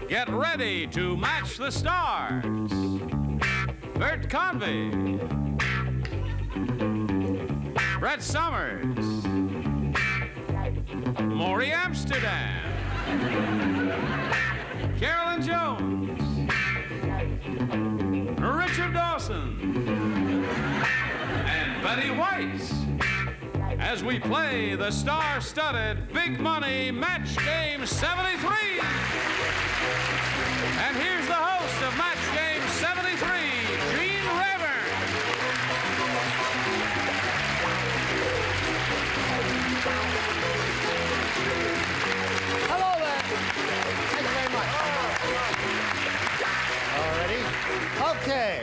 Get ready to match the stars. Bert Convy, Brett Summers, Morey Amsterdam, Carolyn Jones, Richard Dawson, and Betty White, as we play the star-studded Big Money Match Game 73. And here's the host of Match Game 73, Rayburn. Hello there. Thank you very much. All ready? Okay.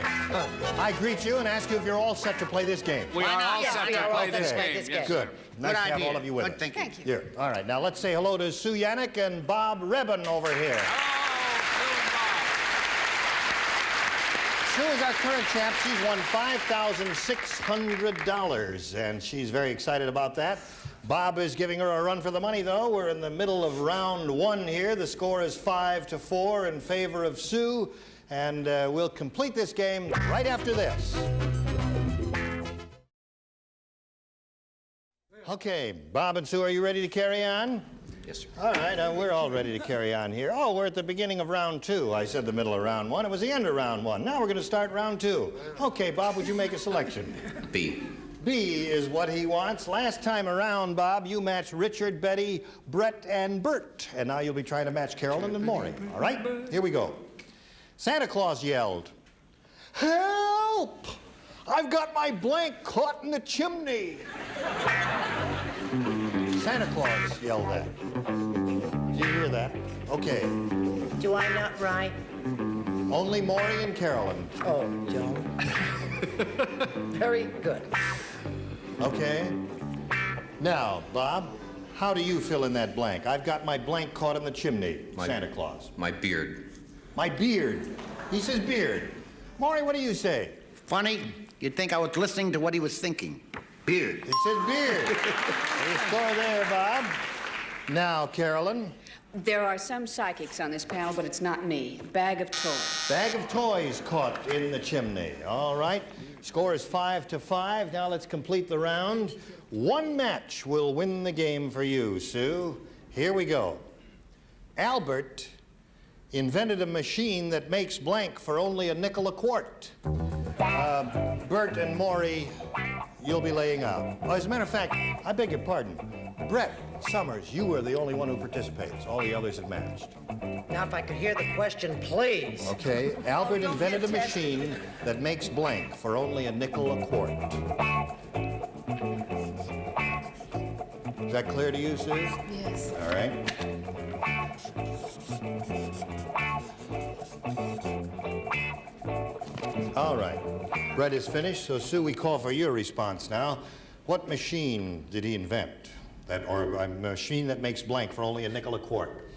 I greet you and ask you if you're all set to play this game. We are all set to play this game. Yes, good. Nice to have all of you with us. Good thinking. Thank you. Here. All right. Now let's say hello to Sue Yannick and Bob Rayburn over here. Sue is our current champ. She's won $5,600, and she's very excited about that. Bob is giving her a run for the money, though. We're in the middle of round one here. The score is 5-4 in favor of Sue, and we'll complete this game right after this. Okay, Bob and Sue, are you ready to carry on? Yes, sir. All right, we're all ready to carry on here. Oh, we're at the beginning of round two. I said the middle of round one. It was the end of round one. Now we're going to start round two. Okay, Bob, would you make a selection? B. B is what he wants. Last time around, Bob, you matched Richard, Betty, Brett, and Bert. And now you'll be trying to match Carolyn and Morey. All right? Here we go. Santa Claus yelled, "Help! I've got my blank caught in the chimney." Santa Claus yelled that. Did you hear that? Okay. Do I not write? Only Morey and Carolyn. Oh, Joan. Very good. Okay. Now, Bob, how do you fill in that blank? I've got my blank caught in the chimney, Santa Claus. My beard. My beard. He says beard. Morey, what do you say? Funny, you'd think I was listening to what he was thinking. Beard. He says beard. There's score there, Bob. Now, Carolyn. There are some psychics on this panel, but it's not me. Bag of toys. Bag of toys caught in the chimney. All right. Score is 5-5. Now let's complete the round. One match will win the game for you, Sue. Here we go. Albert invented a machine that makes blank for only a nickel a quart. Bert and Morey, you'll be laying out. Oh, as a matter of fact, I beg your pardon. Brett Summers, you were the only one who participates. All the others have matched. Now, if I could hear the question, please. Okay, Albert invented a machine that makes blank for only a nickel a quart. Is that clear to you, Sue? Yes. All right. All right. Brett is finished, so Sue, we call for your response now. What machine did he invent? Or a machine that makes blank for only a nickel a quart?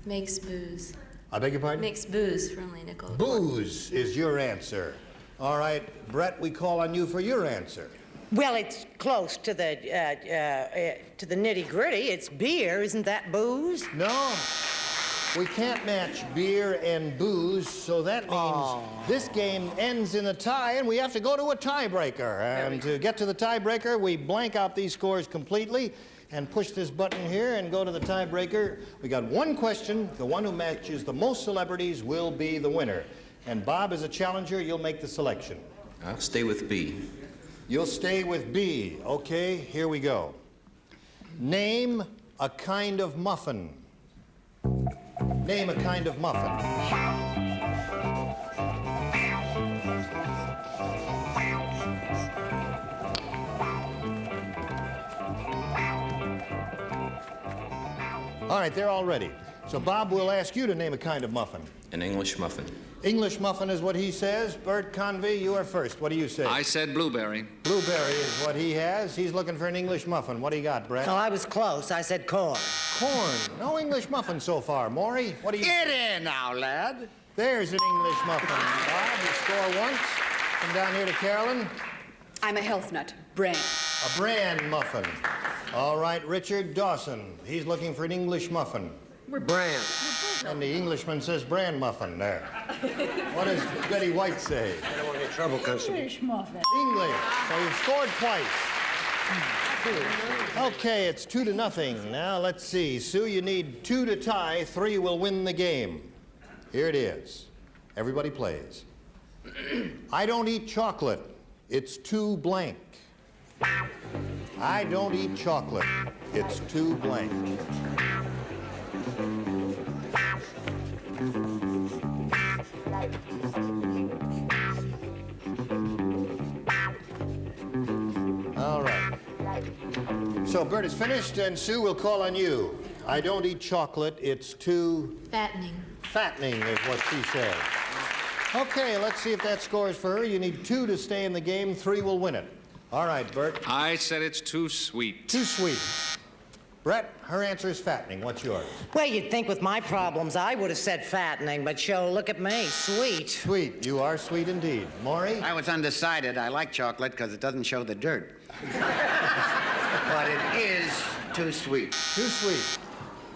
Makes booze. I beg your pardon? Makes booze for only a nickel. Booze is your answer. All right, Brett, we call on you for your answer. Well, it's close to the nitty-gritty. It's beer. Isn't that booze? No. We can't match beer and booze, so that means this game ends in a tie, and we have to go to a tiebreaker. And to get to the tiebreaker, we blank out these scores completely and push this button here and go to the tiebreaker. We got one question. The one who matches the most celebrities will be the winner. And Bob, as a challenger, you'll make the selection. I'll stay with B. You'll stay with B. Okay, here we go. Name a kind of muffin. Name a kind of muffin. All right, they're all ready. So, Bob, we'll ask you to name a kind of muffin. An English muffin. English muffin is what he says. Bert Convy, you are first. What do you say? I said blueberry. Blueberry is what he has. He's looking for an English muffin. What do you got, Brett? Oh, I was close. I said corn. Corn. No English muffin so far. Morey, what do you... Get in now, lad. There's an English muffin. Bob, you score once. Come down here to Carolyn. I'm a health nut. Bran. A bran muffin. All right, Richard Dawson. He's looking for an English muffin. We're brand. And the Englishman says bran muffin there. What does Betty White say? I don't want any trouble, Constable. English muffin. English. So you've scored twice. Okay, it's 2-0. Now, let's see. Sue, you need 2 to tie. 3 will win the game. Here it is. Everybody plays. I don't eat chocolate. It's too blank. I don't eat chocolate. It's too blank. All right. So Bert is finished, and Sue will call on you. I don't eat chocolate. It's too... Fattening. Fattening is what she said. Okay, let's see if that scores for her. You need 2 to stay in the game. 3 will win it. All right, Bert. I said it's too sweet. Too sweet. Brett, her answer is fattening. What's yours? Well, you'd think with my problems I would have said fattening, but show, look at me, sweet. Sweet. You are sweet indeed. Maury? I was undecided. I like chocolate because it doesn't show the dirt. But it is too sweet. Too sweet.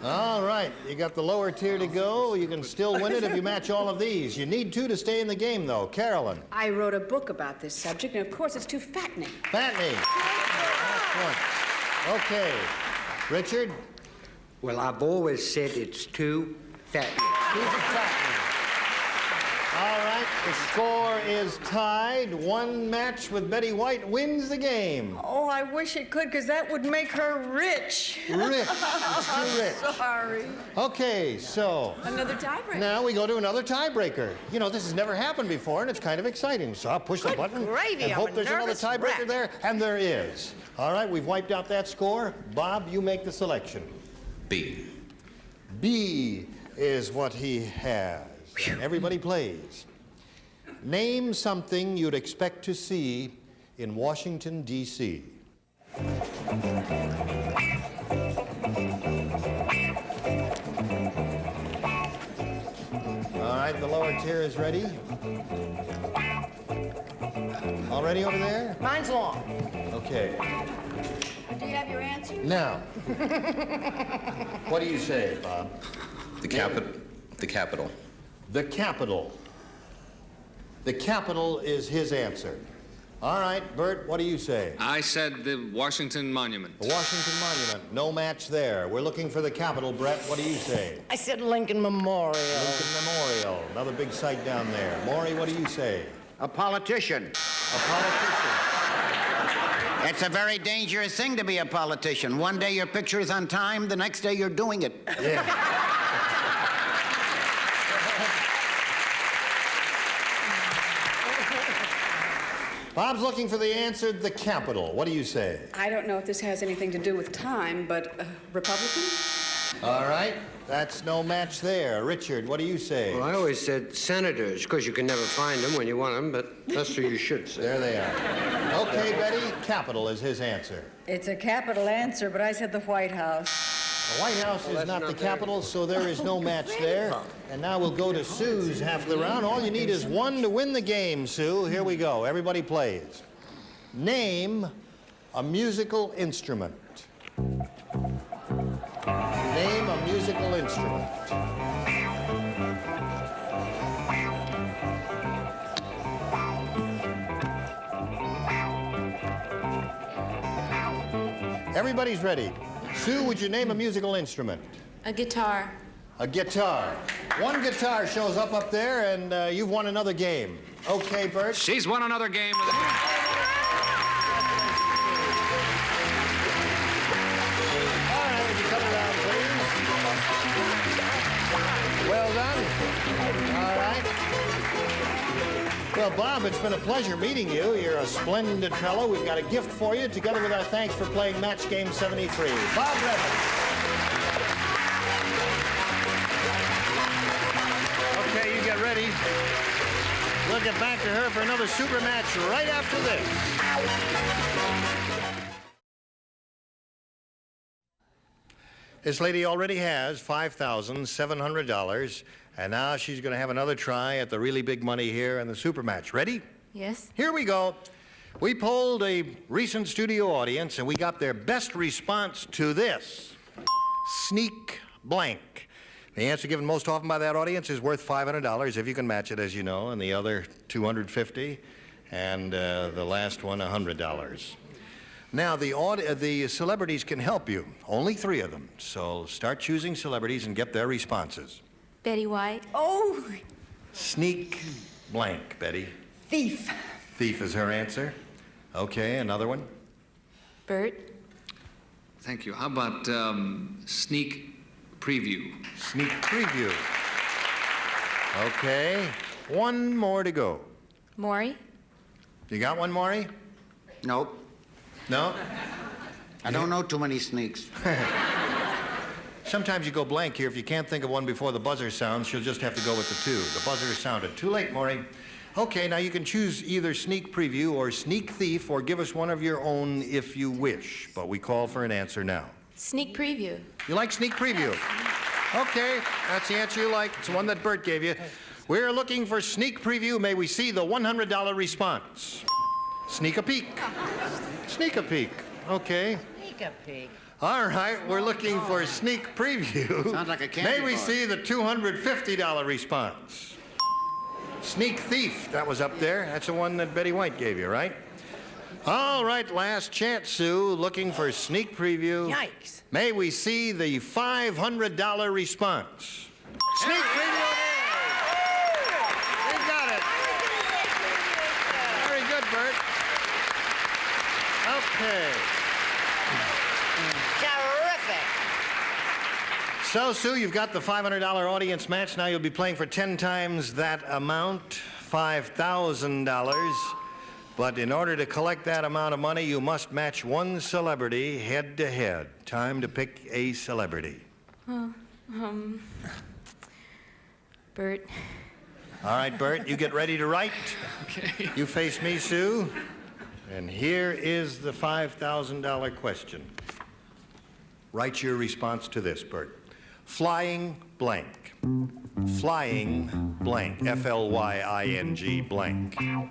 All right. You got the lower tier to go. You can still win it if you match all of these. You need 2 to stay in the game, though. Carolyn? I wrote a book about this subject, and of course it's too fattening. Fattening. Okay. Richard? Well, I've always said it's too fattening. Too fattening. All right. The score is tied. 1 match with Betty White wins the game. Oh, I wish it could, because that would make her rich. Rich. It's too rich. Sorry. Okay, so... Another tiebreaker. Now we go to another tiebreaker. You know, this has never happened before, and it's kind of exciting. So I'll push the button gravy, and I'm hope a there's another nervous tiebreaker wreck. there, and there is. All right, we've wiped out that score. Bob, you make the selection. B. B is what he has. And everybody plays. Name something you'd expect to see in Washington, D.C. All right, the lower tier is ready. All ready over there? Mine's long. Okay. Do you have your answer? Now, what do you say, Bob? The capital. The capital. The Capitol. The Capitol is his answer. All right, Bert, what do you say? I said the Washington Monument. The Washington Monument. No match there. We're looking for the Capitol, Brett. What do you say? I said Lincoln Memorial. Lincoln Memorial. Another big site down there. Maury, what do you say? A politician. A politician. It's a very dangerous thing to be a politician. One day your picture is on time, the next day you're doing it. Yeah. Bob's looking for the answer, the Capitol. What do you say? I don't know if this has anything to do with time, but Republican? All right. That's no match there. Richard, what do you say? Well, I always said senators, because you can never find them when you want them, but that's what you should say. There they are. Okay, Betty, Capitol is his answer. It's a capital answer, but I said the White House. The White House is that's not not the there. Capitol, so there is no match there. And now we'll go to Sue's half of the round. All you need is 1 to win the game, Sue. Here we go. Everybody plays. Name a musical instrument. Name a musical instrument. Everybody's ready. Sue, would you name a musical instrument? A guitar. A guitar. 1 guitar shows up there, and you've won another game. Okay, Bert? She's won another game with All right, would you come around, please? Well done. All right. Well, Bob, it's been a pleasure meeting you. You're a splendid fellow. We've got a gift for you, together with our thanks for playing Match Game 73. Bob Redman. Okay, you get ready. We'll get back to her for another super match right after this. This lady already has $5,700, and now she's going to have another try at the really big money here in the super match. Ready? Yes. Here we go. We polled a recent studio audience, and we got their best response to this. Sneak blank. The answer given most often by that audience is worth $500 if you can match it, as you know, and the other $250, and the last one $100. Now, the celebrities can help you. Only 3 of them. So start choosing celebrities and get their responses. Betty White. Oh, Sneak blank, Betty. thief. Thief is her answer. Okay, another one. Bert. Thank you. How about sneak preview? Sneak preview. Okay, one more to go. Morey. You got one, Morey? Nope. No? I don't know too many sneaks. Sometimes you go blank here. If you can't think of one before the buzzer sounds, you'll just have to go with the 2. The buzzer sounded. Too late, Morey. Okay, now you can choose either sneak preview or sneak thief, or give us one of your own if you wish. But we call for an answer now. Sneak preview. You like sneak preview? Okay, that's the answer you like. It's the one that Bert gave you. We're looking for sneak preview. May we see the $100 response? Sneak a peek. Sneak a peek. Okay. Sneak a peek. All right, we're looking for sneak preview. Sounds like a candy May we bar. see the $250 response? Sneak thief, that was up there. That's the one that Betty White gave you, right? All right, last chance, Sue. Looking for sneak preview. Yikes. May we see the $500 response? Sneak preview it is! We got it. Very good, Bert. Okay. Terrific. So, Sue, you've got the $500 audience match. Now you'll be playing for 10 times that amount, $5,000. But in order to collect that amount of money, you must match one celebrity head-to-head. Time to pick a celebrity. Bert. All right, Bert, you get ready to write. Okay. You face me, Sue. And here is the $5,000 question. Write your response to this, Bert. Flying blank. Flying blank. F-L-Y-I-N-G blank. All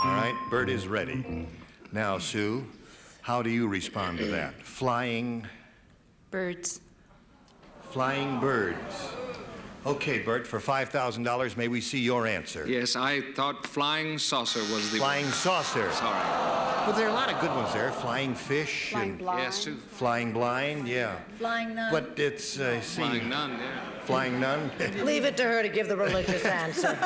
right, Bert is ready. Now, Sue, how do you respond to that? Flying... Birds. Flying birds. Okay, Bert, for $5,000, may we see your answer? Yes, I thought flying saucer was the Flying saucer. Sorry. Well, there are a lot of good ones there. Flying fish. Flying and blind. Yes, too. Flying blind, yeah. Flying nun. But it's, see... Flying nun, yeah. Flying nun. Leave it to her to give the religious answer.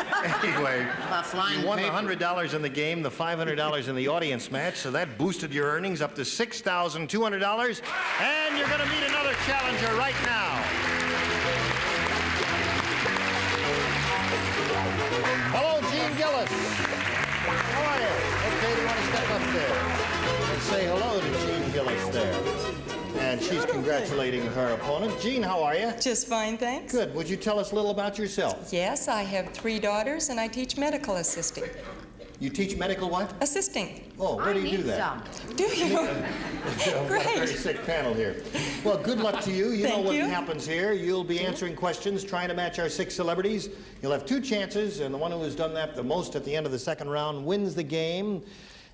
Anyway, About flying you won the paper. $100 in the game, the $500 in the audience match, so that boosted your earnings up to $6,200. And you're going to meet another challenger right now. Hello, Gene Gillis. How are you? Okay, do you want to step up there and say hello to Gene Gillis there? And she's congratulating her opponent. Gene, how are you? Just fine, thanks. Good. Would you tell us a little about yourself? Yes, I have 3 daughters, and I teach medical assisting. You teach medical what? Assisting. Oh, where do you do that? Do you? What a very Great. sick panel here. Well, good luck to you. You know Thank what you. happens here. You'll be answering questions, trying to match our 6 celebrities. You'll have 2 chances, and the one who has done that the most at the end of the second round wins the game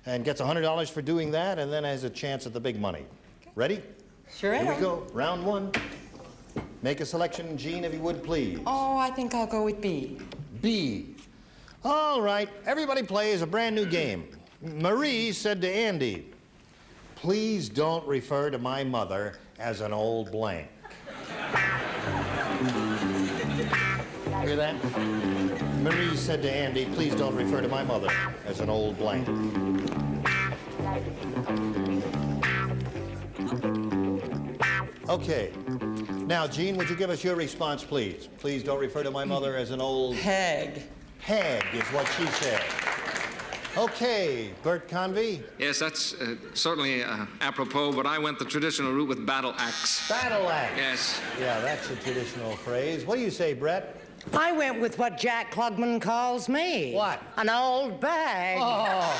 and gets $100 for doing that, and then has a chance at the big money. Ready? Sure am. Here we go. Round 1. Make a selection, Gene, if you would, please. Oh, I think I'll go with B. B. All right, everybody plays a brand new game. Marie said to Andy, please don't refer to my mother as an old blank. Hear that? Marie said to Andy, please don't refer to my mother as an old blank. Okay. Now, Gene, would you give us your response, please? Please don't refer to my mother as an old... Hag. Hag is what she said. Okay, Bert Convy. Yes, that's certainly apropos, but I went the traditional route with battle axe. Battle axe. Yes. Yeah, that's a traditional phrase. What do you say, Brett? I went with what Jack Klugman calls me. What? An old bag. Oh,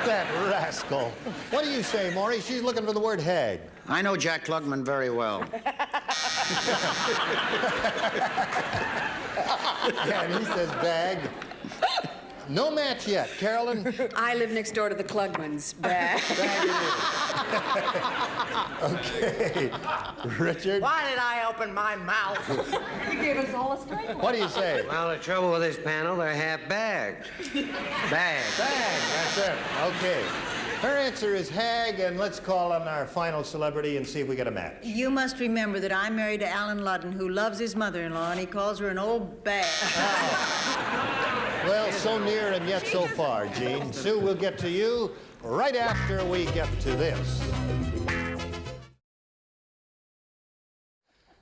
that rascal. What do you say, Morey? She's looking for the word hag. I know Jack Klugman very well. And he says bag. No match yet. Carolyn? I live next door to the Klugmans. Bag. Okay. Richard? Why did I open my mouth? You gave us all a straight one. What do you say? Well, the trouble with this panel, they're half bagged. Bagged. That's it. Okay. Her answer is Hag, and let's call on our final celebrity and see if we get a match. You must remember that I'm married to Alan Ludden, who loves his mother-in-law, and he calls her an old bag. Well, so near and yet so far, Gene. Sue, we'll get to you right after we get to this.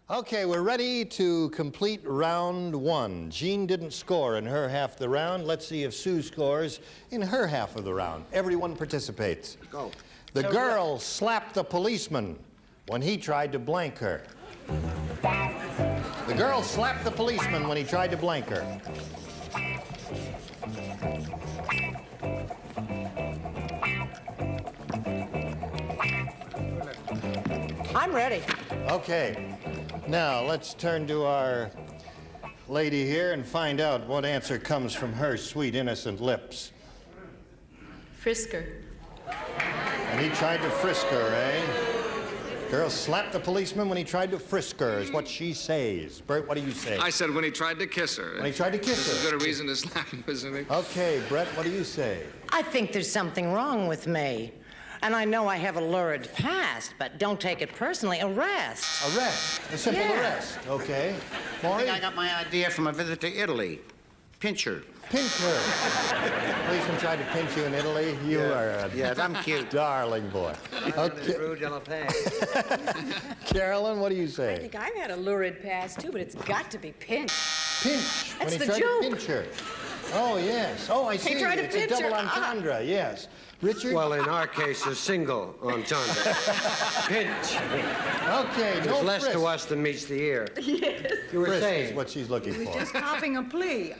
Okay, we're ready to complete round one. Jean didn't score in her half of the round. Let's see if Sue scores in her half of the round. Everyone participates. Go. The girl slapped the policeman when he tried to blank her. The girl slapped the policeman when he tried to blank her. I'm ready. Okay. Now, let's turn to our lady here and find out what answer comes from her sweet, innocent lips. Frisker. And he tried to frisk her, eh? Girl slapped the policeman when he tried to frisk her, is what she says. Bert, what do you say? I said when he tried to kiss her. When he tried to kiss This is her. a good reason to slap him, isn't it? Okay, Brett, what do you say? I think there's something wrong with me. And I know I have a lurid past, but don't take it personally. Arrest. Arrest. A simple Yeah. arrest. Okay. I Morey? think I got my idea from a visit to Italy. Pinch her. Pinch her. Policeman tried to pinch you in Italy. You are a Yes, I'm cute. darling boy. Okay. Rouge à la page. Carolyn, what do you I say? think I've had a lurid past, too, but it's got to be Pinch. Pinch. That's when he the tried joke. to pinch her. Oh, yes. Oh, I see. tried to It's a pinch double her. entendre, yes. Richard? Well, in our case, a single entendre. Pinch. Okay, There's no less frisk. to us than meets the ear. Yes. You were Frisk is saying. what she's looking for. Just copping a plea.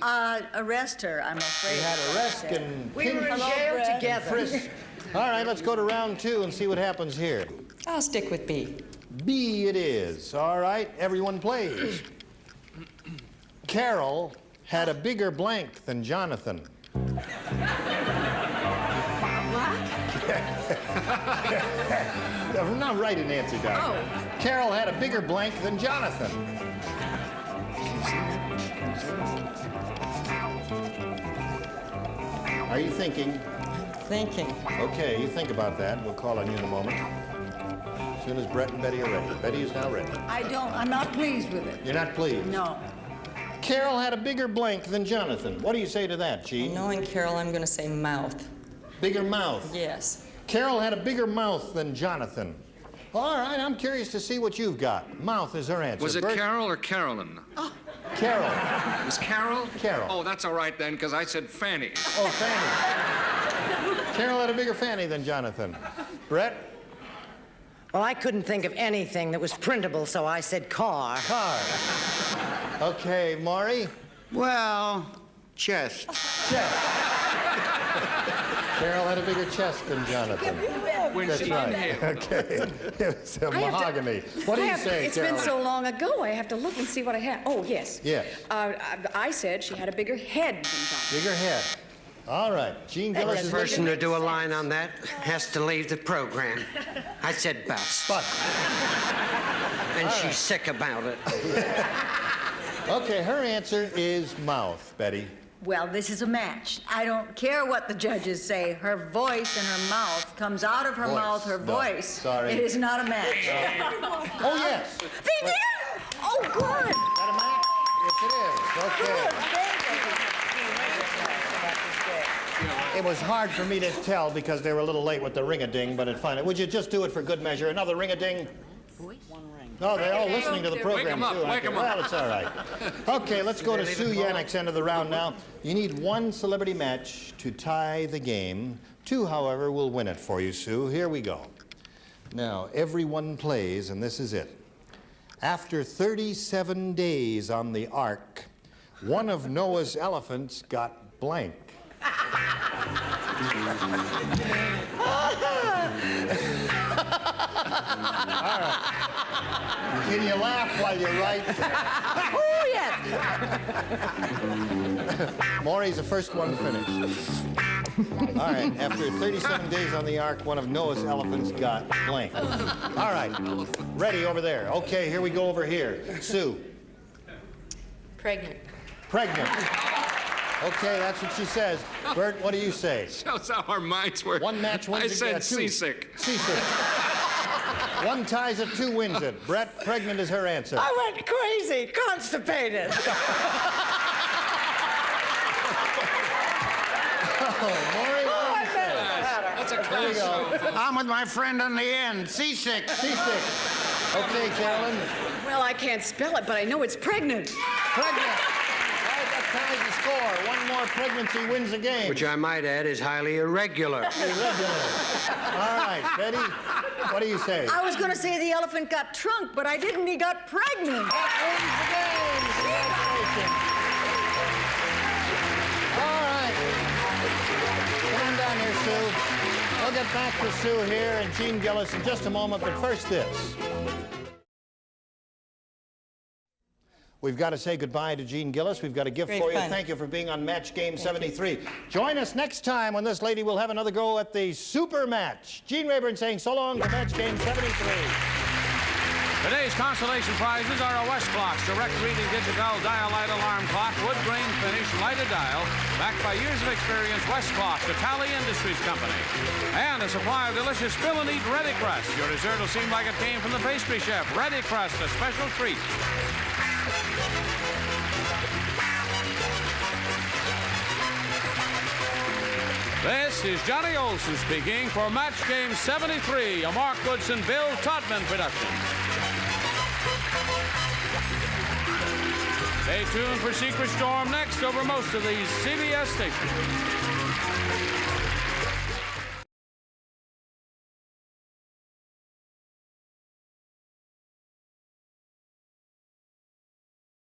Arrest her, I'm afraid. We had arrest and We were in pinch jail and together. frisk. All right, let's go to round two and see what happens here. I'll stick with B. B it is. All right, everyone plays. Carol had a bigger blank than Jonathan. I'm not write an answer down. Oh. Carol had a bigger blank than Jonathan. Are you thinking? Thinking. Okay, you think about that. We'll call on you in a moment. As soon as Brett and Betty are ready. Betty is now ready. I'm not pleased with it. You're not pleased? No. Carol had a bigger blank than Jonathan. What do you say to that, Gene? Knowing Carol, I'm going to say mouth. Bigger mouth. Yes. Carol had a bigger mouth than Jonathan. All right, I'm curious to see what you've got. Mouth is her answer. Was it Bert? Carol or Carolyn? Carol. It was Carol? Carol. Oh, that's all right then, because I said Fanny. Oh, Fanny. Carol had a bigger Fanny than Jonathan. Brett? Well, I couldn't think of anything that was printable, so I said car. Car. Okay, Morey? Well, chest. Chest. Carol had a bigger chest than Jonathan. When That's she right. inhaled. Okay. It was a I have to- mahogany. What do you say, It's Carol? been so long ago, I have to look and see what I have. Oh, yes. Yes. I said she had a bigger head than Jonathan. Bigger head. All right. Gene Gillis The is person looking. to do a line on that has to leave the program. I said bust. But. And she's sick about it. Okay, her answer is mouth, Betty. Well, this is a match. I don't care what the judges say. Her voice and her mouth comes out of her Voice. mouth, her No, voice. sorry. It is not a match. Oh, yes. They did! Oh, good! Got a match? Yes, it is. Okay. It was hard for me to tell because they were a little late with the ring-a-ding, but it finally. Would you just do it for good measure? Another ring-a-ding? Oh, they're all listening to the program, Wake 'em up, too. aren't wake they? 'em up. Well, it's all right. Okay, let's go to Sue Yannick's end of the round now. You need one celebrity match to tie the game. Two, however, will win it for you, Sue. Here we go. Now, everyone plays, and this is it. After 37 days on the Ark, one of Noah's elephants got blank. All right. Can you laugh while you write? Oh, yes! death. Maury's the first one to finish. All right, after 37 days on the ark, one of Noah's elephants got blank. All right, ready over there. Okay, here we go over here. Sue. Pregnant. Pregnant. Okay, that's what she says. Bert, what do you say? Shows how our minds work. One match wins I it. said Two. seasick. Seasick. One ties it, two wins it. Brett, pregnant is her answer. I went crazy, constipated. Maury, what do you say? That's a There you close go. show. I'm with my friend on the end. Seasick. Seasick. Okay, Carolyn. Well, I can't spell it, but I know it's pregnant. Pregnant. All right, that ties the score. One more pregnancy wins the game. Which I might add is highly irregular. Irregular. All right, Betty, what do you say? I was going to say the elephant got trunk, but I didn't. He got pregnant. That wins the game. Congratulations. All right. Come on down here, Sue. We'll get back to Sue here and Gene Gillis in just a moment, but first this. We've got to say goodbye to Gene Gillis. We've got a gift Great for you. fun. Thank you for being on Match Game 73. Join us next time when this lady will have another go at the super match. Gene Rayburn saying so long to Match Game 73. Today's consolation prizes are a Westclox direct reading digital dial light alarm clock, wood grain finish, lighted dial, backed by years of experience. Westclox, Italy Industries Company, and a supply of delicious spill and eat Ready Crust. Your dessert will seem like it came from the pastry chef. Ready Crust, a special treat. This is Johnny Olson speaking for Match Game 73, a Mark Goodson, Bill Todman production. Stay tuned for Secret Storm next over most of these CBS stations.